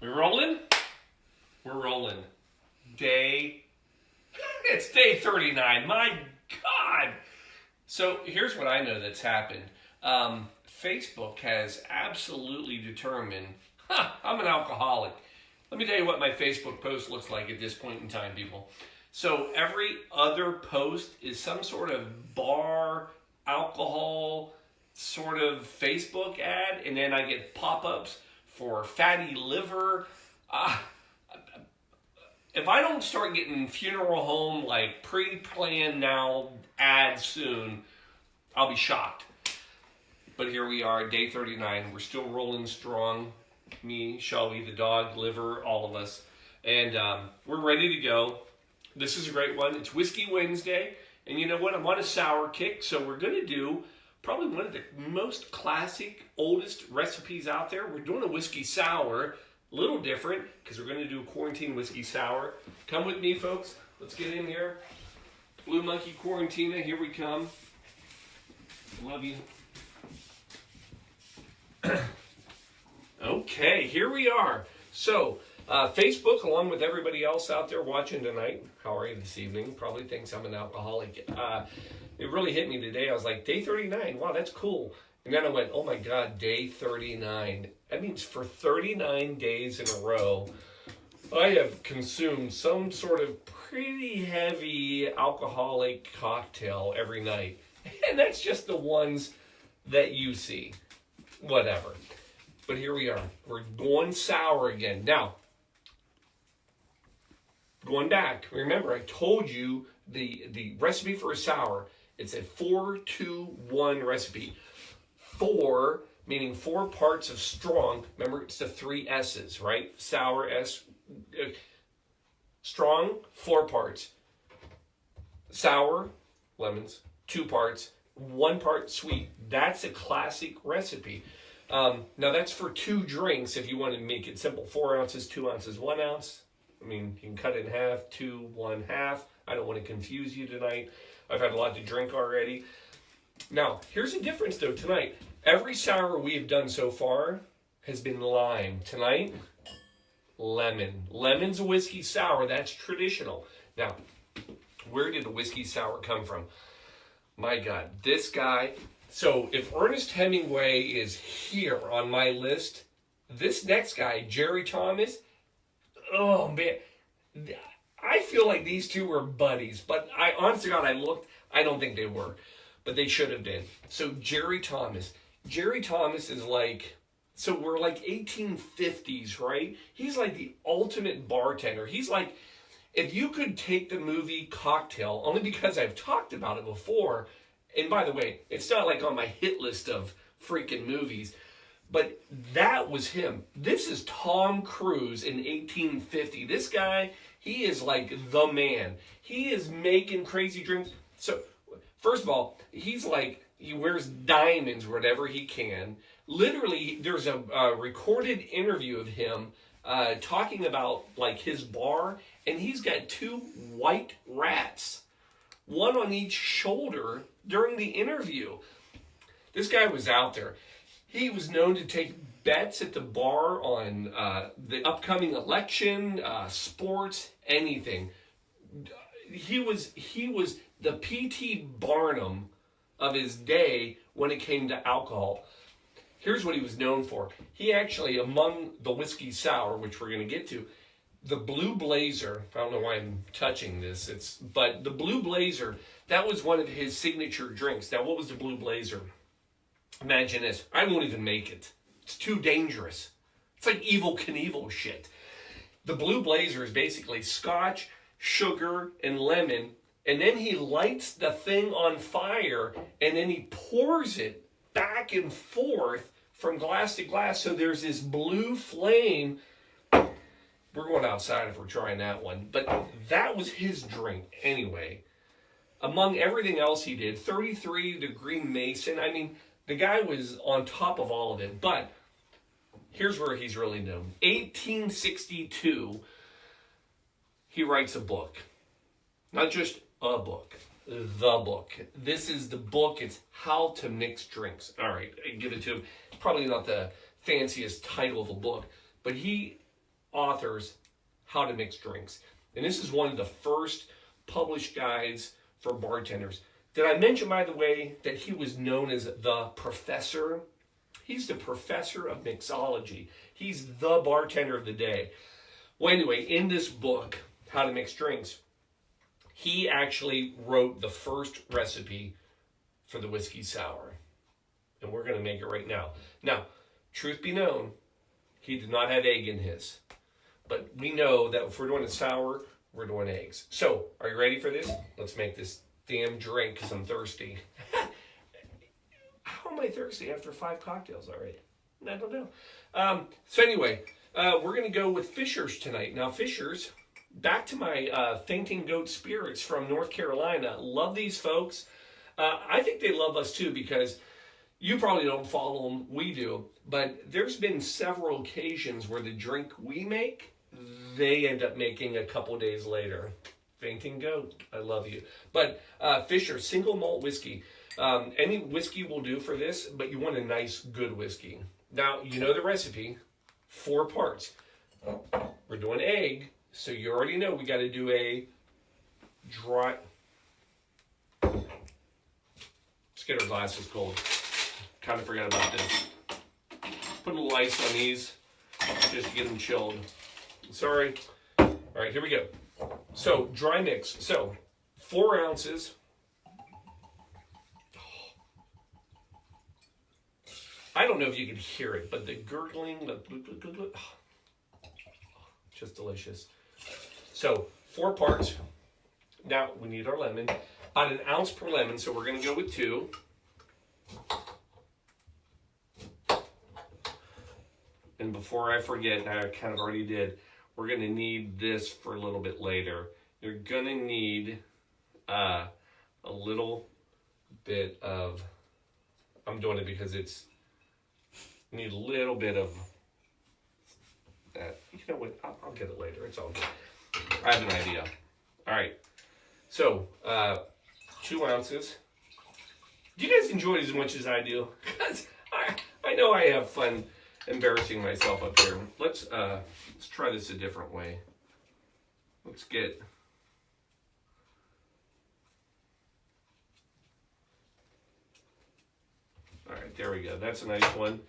We rolling? We're rolling. It's day 39. My God. So here's what I know that's happened. Facebook has absolutely determined, I'm an alcoholic. Let me tell you what my Facebook post looks like at this point in time, people. So every other post is some sort of bar, alcohol, sort of Facebook ad, and then I get pop-ups for fatty liver. If I don't start getting funeral home, like pre-planned now ads soon, I'll be shocked. But here we are, day 39. We're still rolling strong. Me, Shelby, the dog, Liver, all of us. And we're ready to go. This is a great one. It's Whiskey Wednesday. And you know what? I'm on a sour kick. So we're going to do probably one of the most classic, oldest recipes out there. We're doing a whiskey sour. A little different because we're going to do a quarantine whiskey sour. Come with me, folks. Let's get in here. Blue Monkey Quarantina, here we come. Love you. Okay, here we are. So, Facebook, along with everybody else out there watching tonight, how are you this evening? Probably thinks I'm an alcoholic. It really hit me today. I was like, day 39, wow, that's cool. And then I went, oh my God, day 39. That means for 39 days in a row, I have consumed some sort of pretty heavy alcoholic cocktail every night. And that's just the ones that you see. Whatever. But here we are. We're going sour again. Now, going back, remember I told you the recipe for a sour. It's a 4-2-1 recipe. 4, meaning 4 parts of strong. Remember, it's the 3 S's, right? Sour, S. Strong, 4 parts. Sour, lemons, 2 parts. 1 part sweet. That's a classic recipe. Now that's for 2 drinks if you want to make it simple. 4 ounces, 2 ounces, 1 ounce. I mean, you can cut it in half, 2, 1 half. I don't want to confuse you tonight. I've had a lot to drink already. Now, here's the difference though tonight. Every sour we have done so far has been lime. Tonight, lemon. Lemon's a whiskey sour. That's traditional. Now, where did the whiskey sour come from? My God, this guy. So if Ernest Hemingway is here on my list, this next guy, Jerry Thomas, oh man, I feel like these two were buddies. But honest to God, I looked, I don't think they were. But they should have been. So Jerry Thomas. Jerry Thomas is like, so we're like 1850s, right? He's like the ultimate bartender. He's like, if you could take the movie Cocktail, only because I've talked about it before, and by the way, it's not like on my hit list of freaking movies, but that was him. This is Tom Cruise in 1850. This guy, he is like the man. He is making crazy drinks. So, first of all, he's like, he wears diamonds wherever he can. Literally, there's a recorded interview of him talking about like his bar, and he's got 2 white rats, one on each shoulder during the interview. This guy was out there. He was known to take bets at the bar on the upcoming election, sports, anything. He was the P.T. Barnum of his day when it came to alcohol. Here's what he was known for. He actually, among the whiskey sour, which we're going to get to, the Blue Blazer, I don't know why I'm touching this, but the Blue Blazer, that was one of his signature drinks. Now, what was the Blue Blazer? Imagine this. I won't even make it. It's too dangerous. It's like Evel Knievel shit. The Blue Blazer is basically scotch, sugar, and lemon, and then he lights the thing on fire, and then he pours it back and forth from glass to glass, so there's this blue flame. We're going outside if we're trying that one. But that was his drink anyway. Among everything else he did, 33 Degree Mason. I mean, the guy was on top of all of it. But here's where he's really known. 1862, he writes a book. Not just a book. The book. This is the book. It's How to Mix Drinks. All right, I give it to him. Probably not the fanciest title of a book. But he authors how to mix drinks. And this is one of the first published guides for bartenders. Did I mention, by the way, that he was known as the professor? He's the professor of mixology. He's the bartender of the day. Well, anyway, in this book, How to Mix Drinks, he actually wrote the first recipe for the whiskey sour. And we're going to make it right now. Now, truth be known, he did not have egg in his. But we know that if we're doing a sour, we're doing eggs. So, are you ready for this? Let's make this damn drink because I'm thirsty. How am I thirsty after 5 cocktails already? I don't know. So anyway, we're going to go with Fisher's tonight. Now, Fisher's, back to my Fainting Goat Spirits from North Carolina. Love these folks. I think they love us too because you probably don't follow them. We do. But there's been several occasions where the drink we make, they end up making a couple days later. Fainting Goat, I love you. But Fisher, single malt whiskey. Any whiskey will do for this, but you want a nice, good whiskey. Now, you know the recipe, 4 parts. We're doing egg, so you already know we got to do a dry... Let's get our glasses cold. Kind of forgot about this. Put a little ice on these just to get them chilled. Sorry. All right, here we go. So, dry mix. So, 4 ounces. I don't know if you can hear it, but the gurgling, just delicious. So, 4 parts. Now, we need our lemon. About 1 ounce per lemon, so we're going to go with 2. And before I forget, I kind of already did, we're going to need this for a little bit later. You're going to need a little bit of, I'm doing it because it's, you need a little bit of that. You know what, I'll get it later. It's all good. I have an idea. All right. So, 2 ounces. Do you guys enjoy it as much as I do? Because I know I have fun embarrassing myself up here. Let's try this a different way. Let's get... All right, there we go. That's a nice one.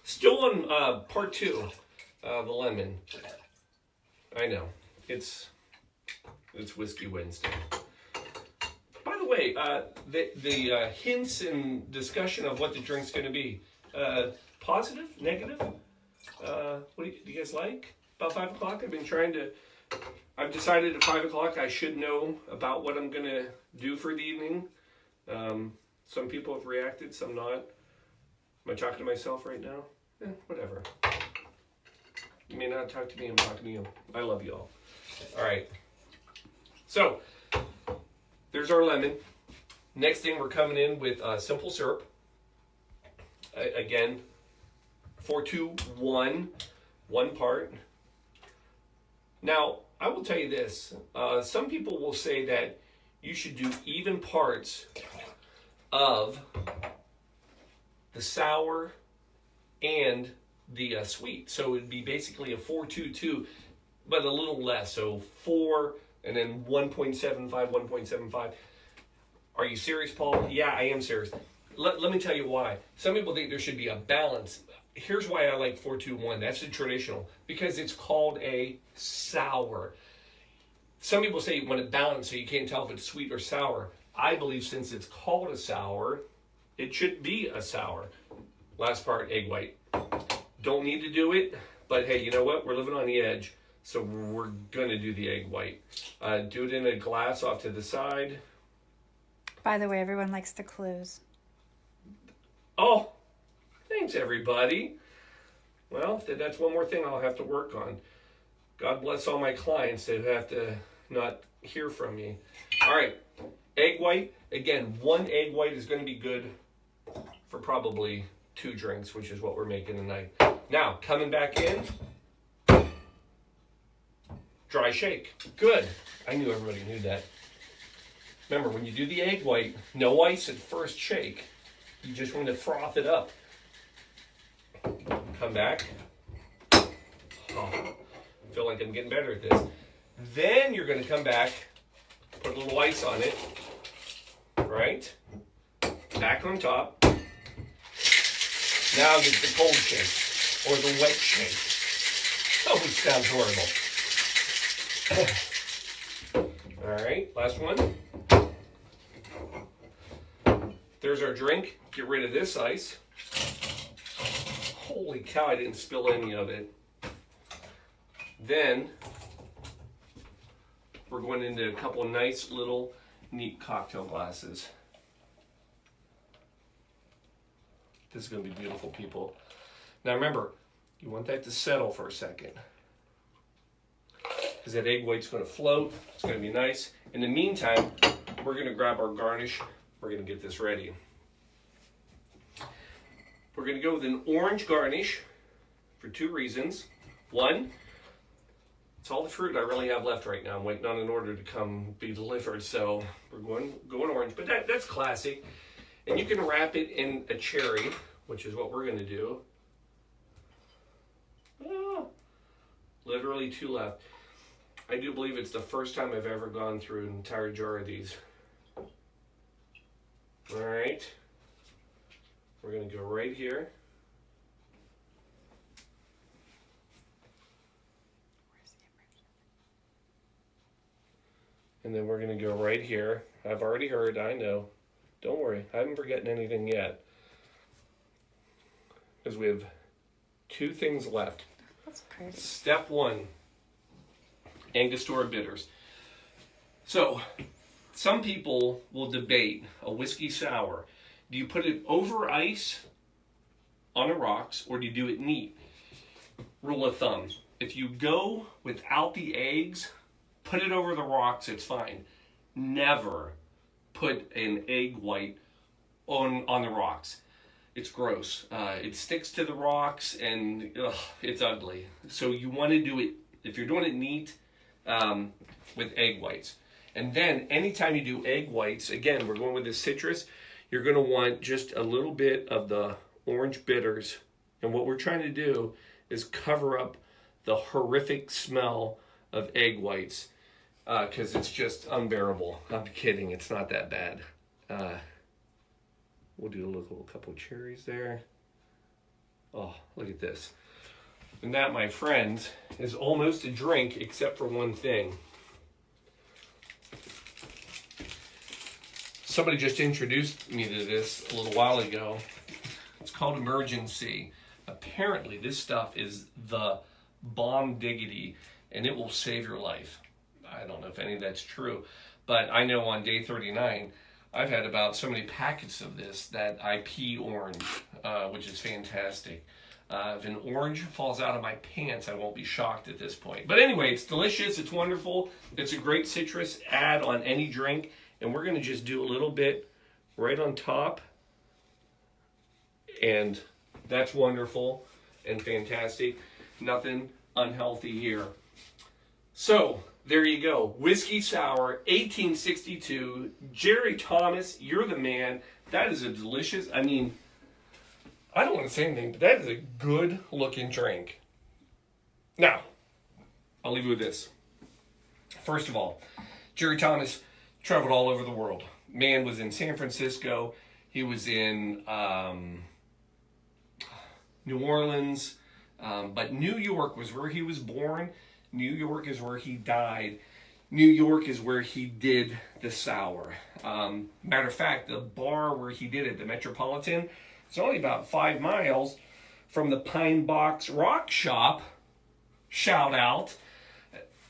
Still on part 2, the lemon. I know, it's Whiskey Wednesday. By the way, the hints and discussion of what the drink's going to be, positive, negative? What do you guys like? About 5 o'clock, I've decided at 5 o'clock I should know about what I'm going to do for the evening. Some people have reacted, some not. Am I talking to myself right now? Whatever. You may not talk to me, I'm talking to you. I love you all. All right. So, there's our lemon. Next thing, we're coming in with simple syrup. Again, 4-2-1, 1 part. Now, I will tell you this. Some people will say that you should do even parts of the sour and the sweet. So it would be basically a 4-2-2, but a little less. So 4 and then 1.75, 1.75. Are you serious, Paul? Yeah, I am serious. Let me tell you why. Some people think there should be a balance. Here's why I like 4-2-1. That's the traditional. Because it's called a sour. Some people say you want it balanced so you can't tell if it's sweet or sour. I believe since it's called a sour, it should be a sour. Last part, egg white. Don't need to do it, but hey, you know what? We're living on the edge, so we're going to do the egg white. Do it in a glass off to the side. By the way, everyone likes the clues. Oh, thanks, everybody. Well, that's one more thing I'll have to work on. God bless all my clients that have to not hear from me. All right, egg white. Again, 1 egg white is going to be good for probably 2 drinks, which is what we're making tonight. Now, coming back in, dry shake. Good. I knew everybody knew that. Remember, when you do the egg white, no ice at first shake. You just want to froth it up. Come back. Oh, I feel like I'm getting better at this. Then you're going to come back, put a little ice on it, right? Back on top. Now get the cold shake, or the wet shake. Oh, which sounds horrible. All right, last one. There's our drink. Get rid of this ice. Holy cow, I didn't spill any of it. Then we're going into a couple of nice little neat cocktail glasses. This is going to be beautiful, people. Now remember, you want that to settle for a second, because that egg white's going to float. It's going to be nice. In the meantime, we're going to grab our garnish. We're going to get this ready. We're going to go with an orange garnish for two reasons. One, it's all the fruit I really have left right now. I'm waiting on an order to come be delivered, so we're going orange. But that's classic. And you can wrap it in a cherry, which is what we're going to do. Oh, literally two left. I do believe it's the first time I've ever gone through an entire jar of these. All right. We're going to go right here. And then we're going to go right here. I've already heard, I know. Don't worry, I haven't forgotten anything yet. Because we have two things left. That's pretty. Step one, Angostura bitters. So, some people will debate a whiskey sour. Do you put it over ice on the rocks, or do you do it neat? Rule of thumb, if you go without the eggs, put it over the rocks, it's fine. Never put an egg white on the rocks. It's gross. It sticks to the rocks and it's ugly. So you want to do it, if you're doing it neat, with egg whites. And then anytime you do egg whites, again, we're going with the citrus, you're going to want just a little bit of the orange bitters. And what we're trying to do is cover up the horrific smell of egg whites. Because it's just unbearable. I'm kidding, it's not that bad. We'll do a couple of cherries there. Oh, look at this. And that, my friends, is almost a drink except for one thing. Somebody just introduced me to this a little while ago. It's called Emergen-C. Apparently, this stuff is the bomb diggity, and it will save your life. I don't know if any of that's true, but I know on day 39, I've had about so many packets of this that I pee orange, which is fantastic. If an orange falls out of my pants, I won't be shocked at this point. But anyway, it's delicious. It's wonderful. It's a great citrus add on any drink. And we're going to just do a little bit right on top. And that's wonderful and fantastic. Nothing unhealthy here. So, there you go. Whiskey Sour, 1862. Jerry Thomas, you're the man. That is a delicious, I mean, I don't want to say anything, but that is a good looking drink. Now, I'll leave you with this. First of all, Jerry Thomas traveled all over the world. Man was in San Francisco. He was in New Orleans. But New York was where he was born. New York is where he died. New York is where he did the sour. Matter of fact, the bar where he did it, the Metropolitan, it's only about 5 miles from the Pine Box Rock Shop. Shout out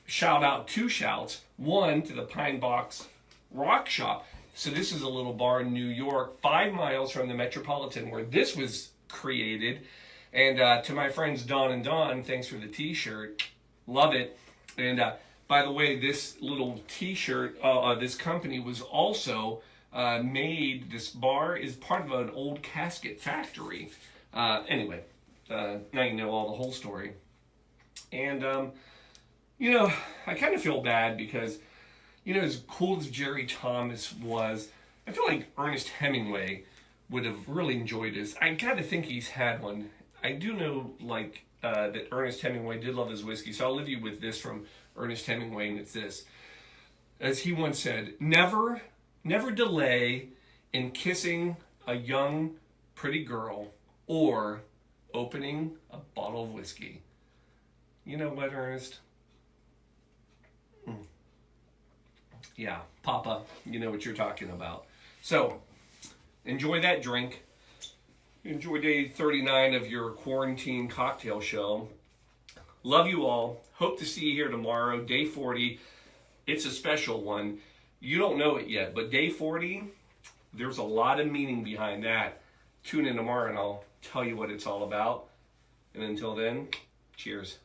2 shouts. One to the Pine Box Rock Shop. So this is a little bar in New York, 5 miles from the Metropolitan where this was created. And to my friends Don and Don, thanks for the t-shirt. Love it. And by the way, this little t-shirt, this company was also made, this bar is part of an old casket factory. Anyway, now you know all the whole story. And, you know, I kind of feel bad because, you know, as cool as Jerry Thomas was, I feel like Ernest Hemingway would have really enjoyed this. I gotta think he's had one. I do know, like, that Ernest Hemingway did love his whiskey. So I'll leave you with this from Ernest Hemingway, and it's this. As he once said, never delay in kissing a young, pretty girl or opening a bottle of whiskey. You know what, Ernest? Yeah, Papa, you know what you're talking about. So, enjoy that drink. Enjoy day 39 of your quarantine cocktail show. Love you all. Hope to see you here tomorrow, day 40. It's a special one. You don't know it yet, but day 40, there's a lot of meaning behind that. Tune in tomorrow and I'll tell you what it's all about. And until then, cheers.